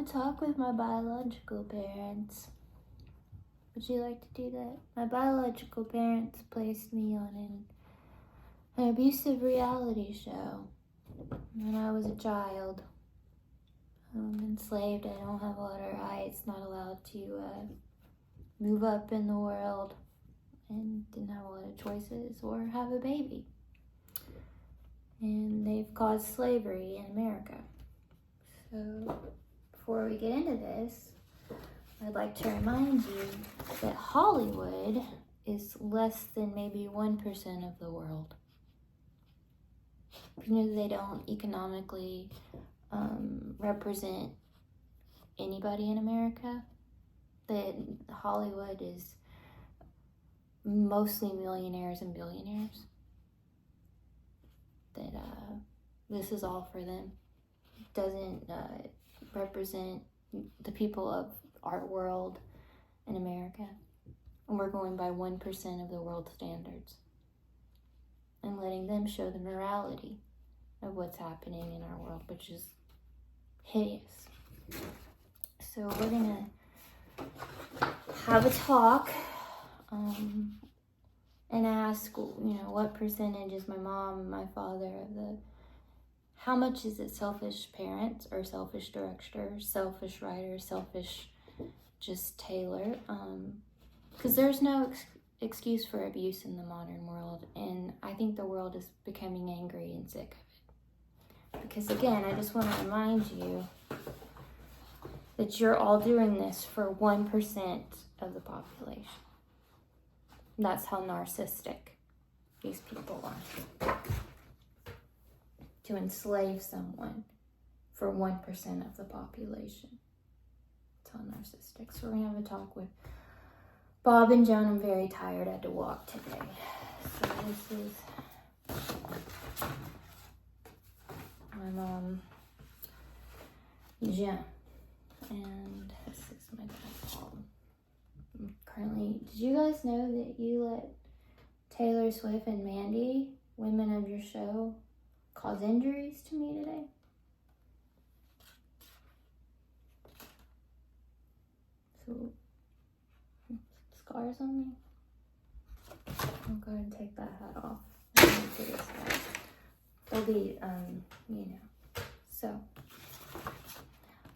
a talk with my biological parents. Would you like to do that? My biological parents placed me on an abusive reality show when I was a child. Enslaved, I don't have water rights, not allowed to move up in the world, and didn't have a lot of choices or have a baby. And they've caused slavery in America. So before we get into this, I'd like to remind you that Hollywood is less than maybe 1% of the world. You know, they don't economically represent anybody in America. That Hollywood is mostly millionaires and billionaires. That this is all for them. It doesn't represent the people of our world in America. And we're going by 1% of the world standards and letting them show the morality of what's happening in our world, which is hideous. So we're gonna have a talk and ask, what percentage is my mom and my father of how much is it selfish parents or selfish director, selfish writer, selfish just Taylor? Because there's no excuse for abuse in the modern world, and I think the world is becoming angry and sick of it. Because again, I just want to remind you that you're all doing this for 1% of the population. That's how narcissistic these people are. To enslave someone for 1% of the population. It's how narcissistic. So we're going to have a talk with Bob and Joan. I'm very tired. I had to walk today. So this is my mom, Jen. And this is my dad, Bob. Currently, did you guys know that you let Taylor Swift and Mandy, women of your show, cause injuries to me today? So, scars on me. I'll go ahead and take that hat off. They'll be, So,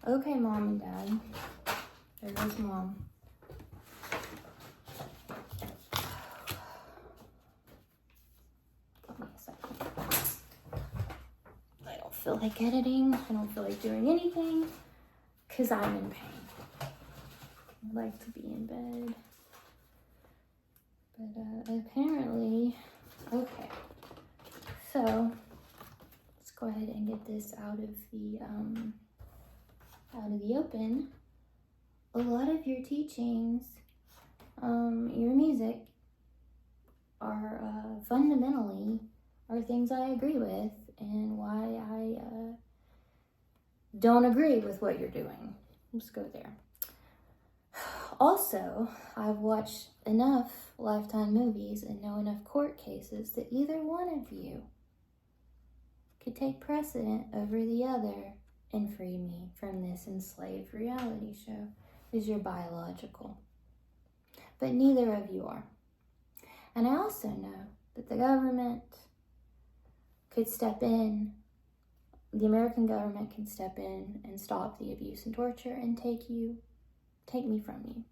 okay, Mom and Dad. There goes Mom. Give me a second. I don't feel like editing. I don't feel like doing anything because I'm in pain. I'd like to be in bed. But apparently, okay. So let's go ahead and get this out of the open. A lot of your teachings, your music, are fundamentally are things I agree with, and why I don't agree with what you're doing. Let's go there. Also, I've watched enough Lifetime movies and know enough court cases that either one of you could take precedent over the other and free me from this enslaved reality show, because you're biological. But neither of you are. And I also know that the government could step in, the American government can step in and stop the abuse and torture and take me from you.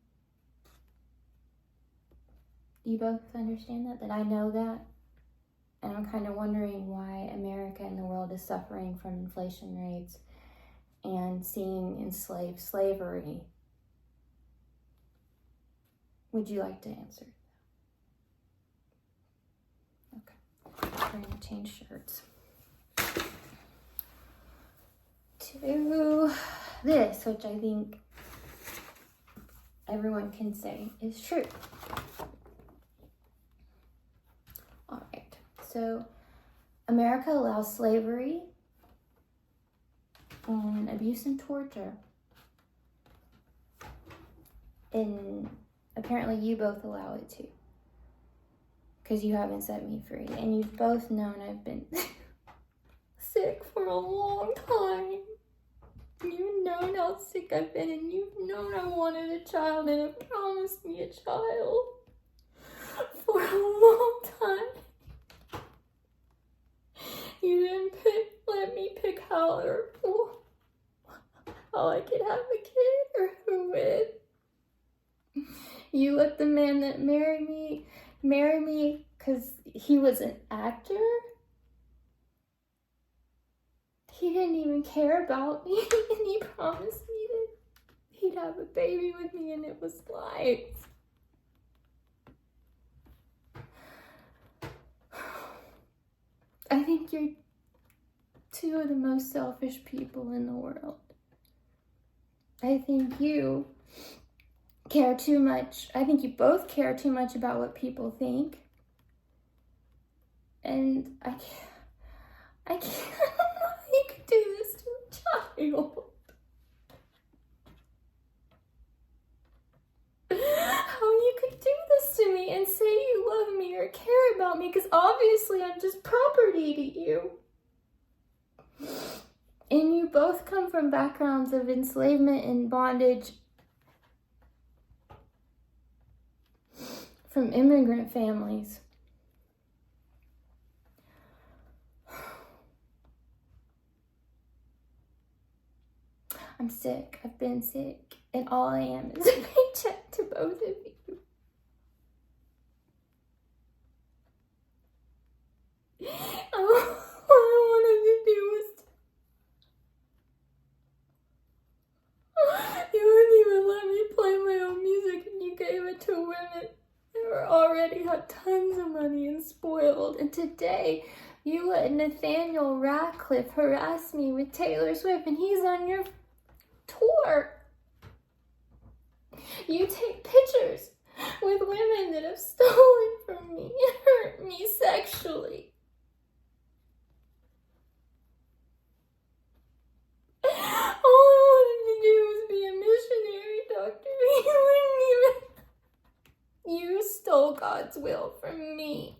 Do you both understand that? That I know that? And I'm kind of wondering why America and the world is suffering from inflation rates and seeing enslaved slavery. Would you like to answer? Okay. We're going to change shirts. To this, which I think everyone can say is true. All right. So America allows slavery and abuse and torture. And apparently you both allow it too. Because you haven't set me free. And you've both known I've been sick for a long time. You've known how sick I've been, and you've known I wanted a child and have promised me a child for a long time. You didn't let me pick how I could have a kid or who would. You let the man that marry me because he was an actor. He didn't even care about me, and he promised me that he'd have a baby with me, and it was lies. I think you're two of the most selfish people in the world. I think you care too much. I think you both care too much about what people think. And I can't you could do this to a child. How you could do this to me and say you love me or care about me, because obviously I'm just property to you. And you both come from backgrounds of enslavement and bondage, from immigrant families. I'm sick. I've been sick. And all I am is a paycheck to both of you. All I wanted to do was... You wouldn't even let me play my own music, and you gave it to women who already had tons of money and spoiled. And today, you let Nathaniel Radcliffe harass me with Taylor Swift, and he's on your tour. You take pictures with women that have stolen from me and hurt me sexually. All I wanted to do was be a missionary, Doctor. You stole God's will from me.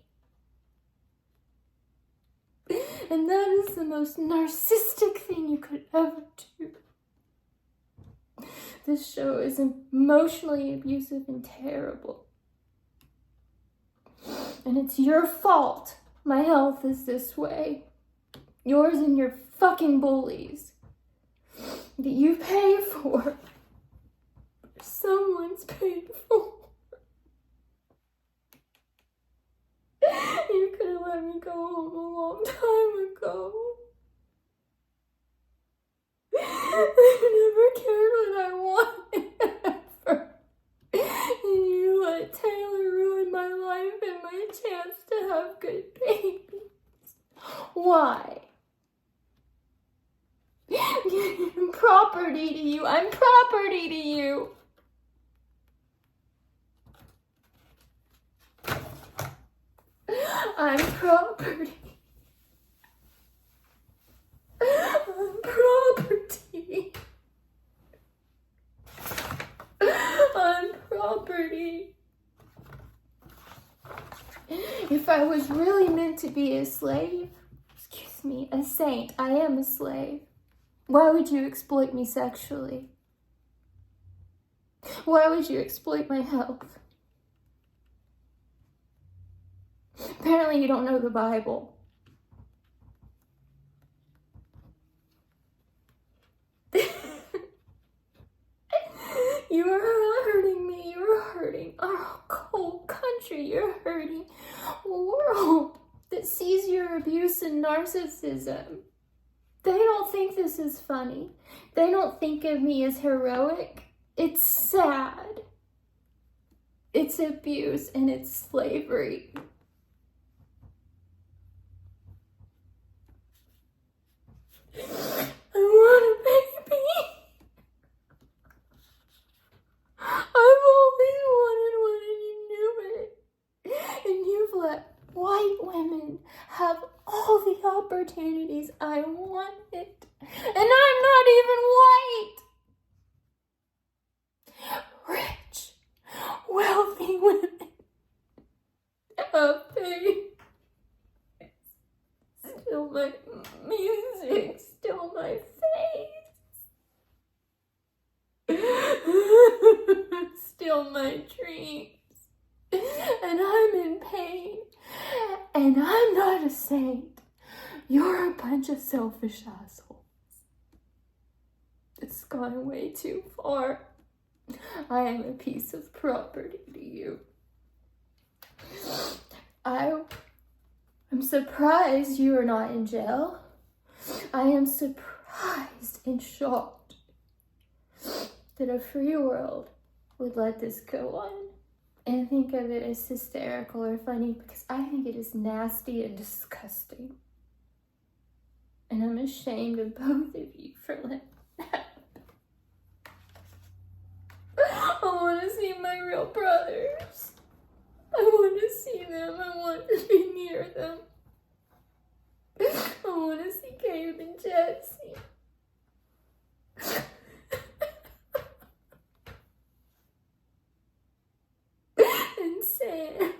And that is the most narcissistic thing you could ever do. This show is emotionally abusive and terrible. And it's your fault my health is this way. Yours and your fucking bullies that you pay for. Someone's paid for. You could have let me go home a long time ago. You never cared what I wanted ever. And you let Taylor ruin my life and my chance to have good babies. Why? I'm property to you. I'm property to you. I'm property. I'm property. I'm property. If I was really meant to be a slave, a saint, I am a slave. Why would you exploit me sexually? Why would you exploit my health? Apparently you don't know the Bible. You are hurting me. You're hurting our whole country. You're hurting a world that sees your abuse and narcissism. They don't think this is funny. They don't think of me as heroic. It's sad. It's abuse and it's slavery. I want a baby. I've always wanted one, and you knew it. And you've let white women have all the opportunities I wanted. And I'm not even white. Rich, wealthy women have babies. Still my music, still my face. You're a bunch of selfish assholes. It's gone way too far. I am a piece of property to you. I'm surprised you are not in jail. I am surprised and shocked that a free world would let this go on and think of it as hysterical or funny, because I think it is nasty and disgusting. And I'm ashamed of both of you for letting that happen. I want to see my real brothers. I want to see them. I want to be near them. I want to see Caleb and Jesse. And Sam.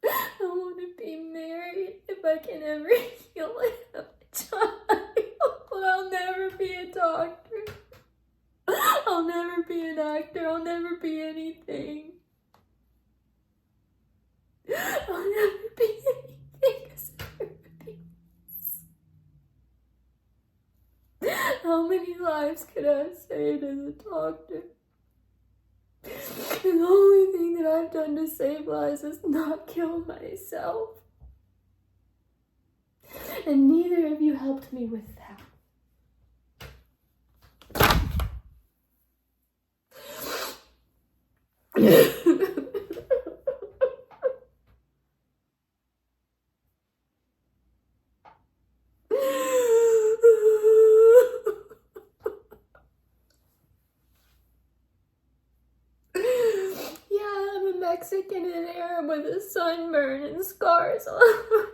I want to be married if I can ever heal and have a child. But I'll never be a doctor. I'll never be an actor. I'll never be anything. I'll never be anything because I'll never be this. How many lives could I have saved as a doctor? And the only thing that I've done to save lives is not kill myself. And neither of you helped me with that. Yeah, I'm a Mexican and Arab with a sunburn and scars all over.